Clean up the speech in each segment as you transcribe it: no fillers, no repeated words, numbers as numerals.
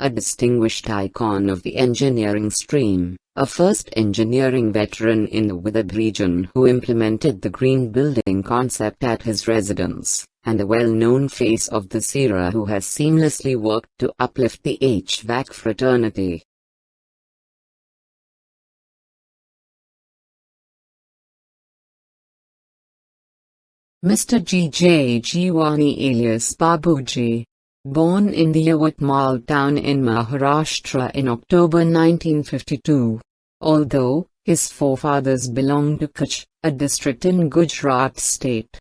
a distinguished icon of the engineering stream, a first engineering veteran in the Withered region who implemented the green building concept at his residence, and a well-known face of this era who has seamlessly worked to uplift the HVAC fraternity. Mr. G.J. Jiwani alias Babuji, born in the Yavatmal town in Maharashtra in October 1952. Although his forefathers belonged to Kutch, a district in Gujarat state.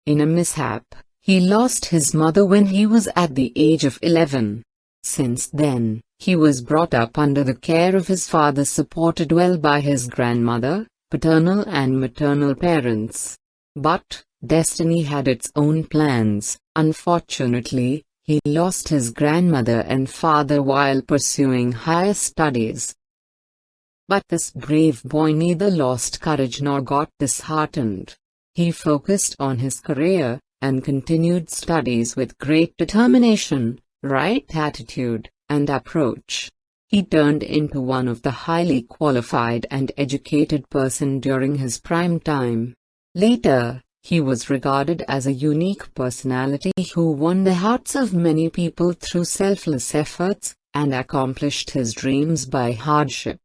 In a mishap, he lost his mother when he was at the age of 11. Since then, he was brought up under the care of his father, supported well by his grandmother, paternal and maternal parents. But destiny had its own plans. Unfortunately, he lost his grandmother and father while pursuing higher studies. But this brave boy neither lost courage nor got disheartened. He focused on his career, and continued studies with great determination, right attitude, and approach. He turned into one of the highly qualified and educated person during his prime time. Later, he was regarded as a unique personality who won the hearts of many people through selfless efforts, and accomplished his dreams by hardship.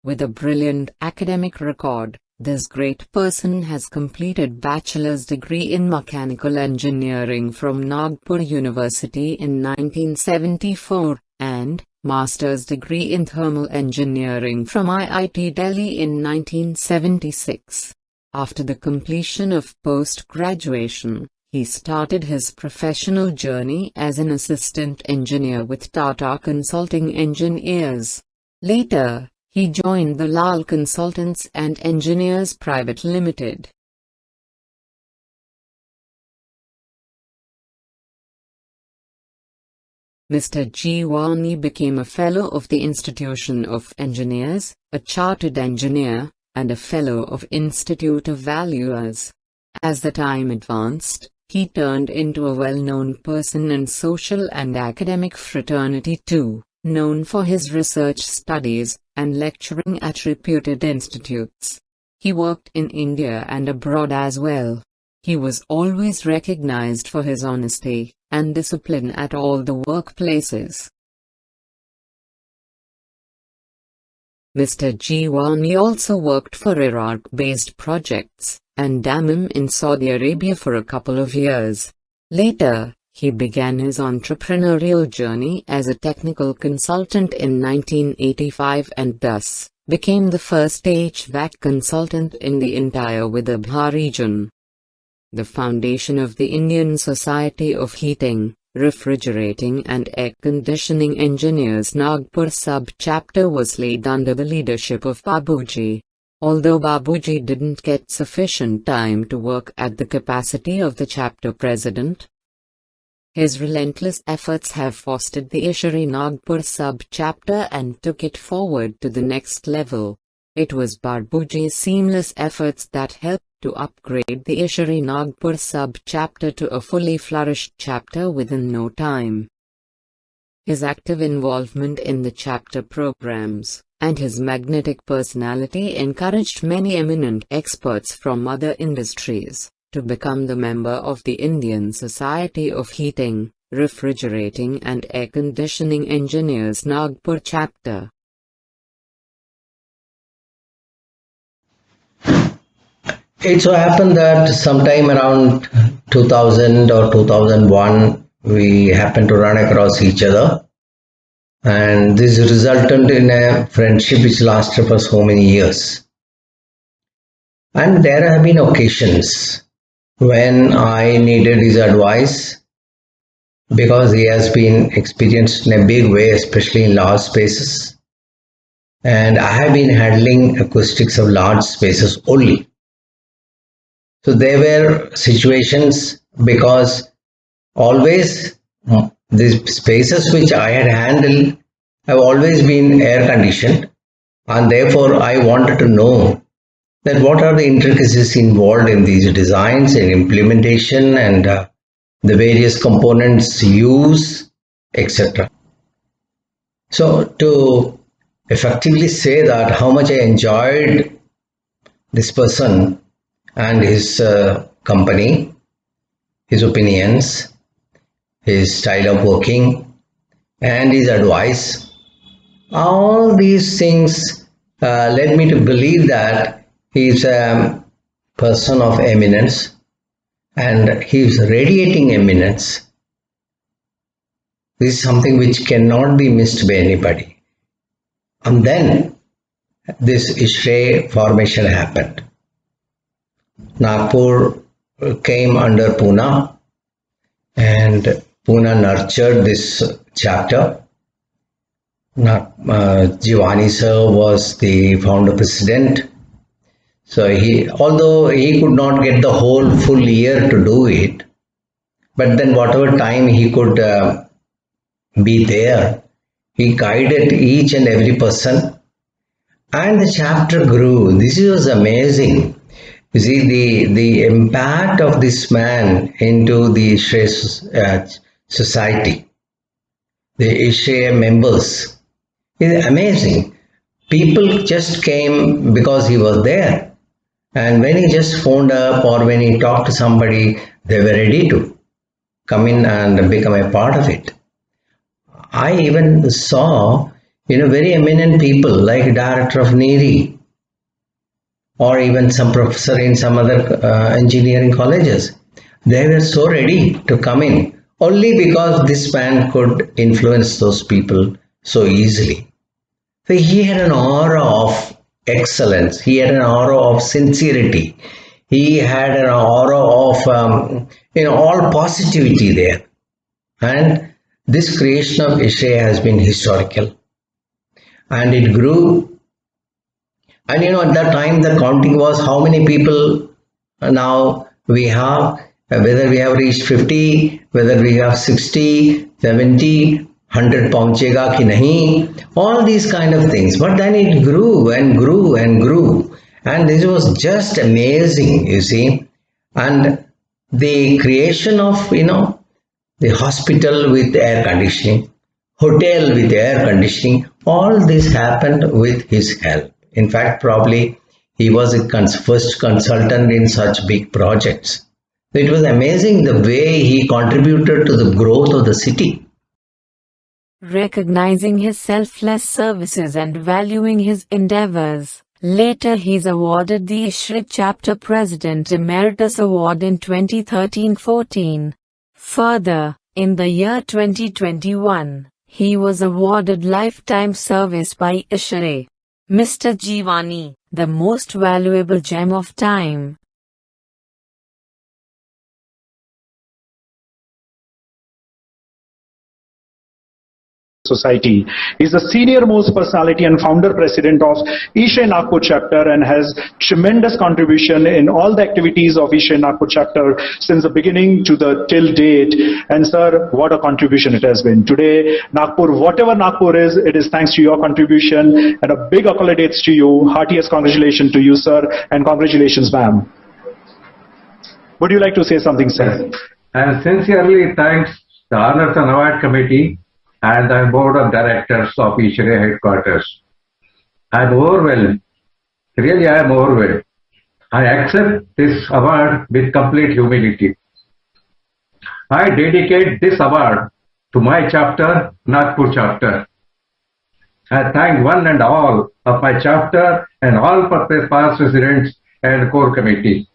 With a brilliant academic record, this great person has completed bachelor's degree in mechanical engineering from Nagpur University in 1974, and master's degree in thermal engineering from IIT Delhi in 1976. After the completion of post-graduation, he started his professional journey as an assistant engineer with Tata Consulting Engineers. Later, he joined the Lal Consultants and Engineers Private Limited. Mr. Jiwani became a Fellow of the Institution of Engineers, a Chartered Engineer, and a Fellow of Institute of Valuers. As the time advanced, he turned into a well-known person in social and academic fraternity too, known for his research studies, and lecturing at reputed institutes. He worked in India and abroad as well. He was always recognized for his honesty and discipline at all the workplaces. Mr. Jiwani also worked for Iraq-based projects, and Dammam in Saudi Arabia for a couple of years. Later, he began his entrepreneurial journey as a technical consultant in 1985 and thus became the first HVAC consultant in the entire Vidarbha region. The foundation of the Indian Society of Heating, Refrigerating and Air Conditioning Engineers Nagpur sub-chapter was laid under the leadership of Babuji. Although Babuji didn't get sufficient time to work at the capacity of the chapter president, his relentless efforts have fostered the Ishari Nagpur sub-chapter and took it forward to the next level. It was Babuji's seamless efforts that helped to upgrade the Ishari Nagpur sub-chapter to a fully flourished chapter within no time. His active involvement in the chapter programs, and his magnetic personality encouraged many eminent experts from other industries to become the member of the Indian Society of Heating, Refrigerating and Air Conditioning Engineers Nagpur chapter. It so happened that sometime around 2000 or 2001, we happened to run across each other, and this resulted in a friendship which lasted for so many years. And there have been occasions when I needed his advice, because he has been experienced in a big way, especially in large spaces, and I have been handling acoustics of large spaces only. So there were situations, because always these spaces which I had handled have always been air conditioned, and therefore I wanted to know that what are the intricacies involved in these designs and implementation and the various components used, etc. So to effectively say that how much I enjoyed this person and his company, his opinions, his style of working, and his advice, all these things led me to believe that he is a person of eminence and he is radiating eminence. This is something which cannot be missed by anybody. And then this ISRE formation happened. Nagpur came under Pune, and Pune nurtured this chapter. Jiwani sir was the founder president. So although he could not get the whole full year to do it, but then whatever time he could be there, he guided each and every person, and the chapter grew. This was amazing. You see the impact of this man into the ISRE society, the ISRE members, is amazing. People just came because he was there. And when he just phoned up or when he talked to somebody, they were ready to come in and become a part of it. I even saw, very eminent people like director of NERI or even some professor in some other engineering colleges. They were so ready to come in only because this man could influence those people so easily. So he had an aura of excellence. He had an aura of sincerity. He had an aura of all positivity there. And this creation of ISRE has been historical, and it grew. And at that time the counting was how many people now we have, whether we have reached 50, whether we have 60, 70, 100 पहुंचेगा कि नहीं, all these kind of things. But then it grew and grew and grew, and this was just amazing, you see. And the creation of the hospital with air conditioning, hotel with air conditioning, all this happened with his help. In fact, probably he was a first consultant in such big projects. It was amazing the way he contributed to the growth of the city. Recognizing his selfless services and valuing his endeavors, later he's awarded the ISRE Chapter President Emeritus Award in 2013-14. Further, in the year 2021, he was awarded Lifetime Service by ISRE. Mr. Jiwani, the most valuable gem of time. Society. He is the senior most personality and founder president of ISRE Nagpur chapter and has tremendous contribution in all the activities of ISRE Nagpur chapter since the beginning to the till date. And sir, what a contribution it has been. Today, Nagpur, whatever Nagpur is, it is thanks to your contribution, and a big accolades to you. Heartiest congratulations to you, sir, and congratulations, ma'am. Would you like to say something, sir? And sincerely thanks the Honors and Award Committee and the Board of Directors of ISRE headquarters. I am overwhelmed. Really, I am overwhelmed. I accept this award with complete humility. I dedicate this award to my chapter, Nagpur chapter. I thank one and all of my chapter and all past residents and core committee.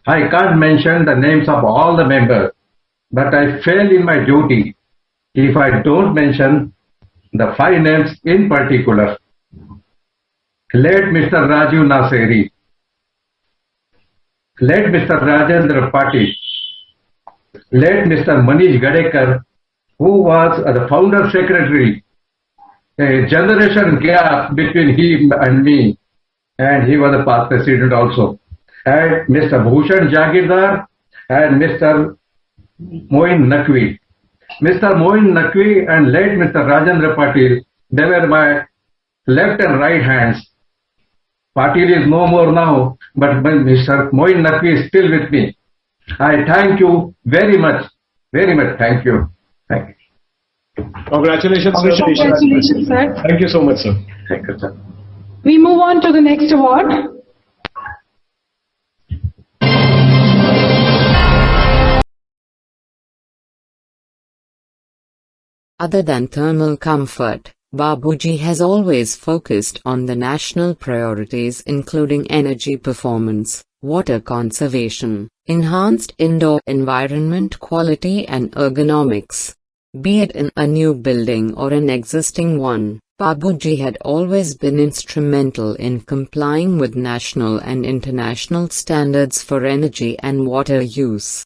I can't mention the names of all the members, but I fail in my duty if I don't mention the 5 names in particular. Late Mr. Raju Naseri, late Mr. Rajendra Patil, late Mr. Manish Gadekar, who was the founder secretary, a generation gap between him and me, and he was the past president also, and Mr. Bhushan Jagirdar and Mr. Moin Naqvi. Mr. Moin Naqvi and late Mr. Rajendra Patil, they were my left and right hands. Patil is no more now, but Mr. Moin Naqvi is still with me. I thank you very much. Very much. Thank you. Thank you. Congratulations, sir. Congratulations, sir. Thank you so much, sir. Thank you, sir. We move on to the next award. Other than thermal comfort, Babuji has always focused on the national priorities including energy performance, water conservation, enhanced indoor environment quality and ergonomics. Be it in a new building or an existing one, Babuji had always been instrumental in complying with national and international standards for energy and water use.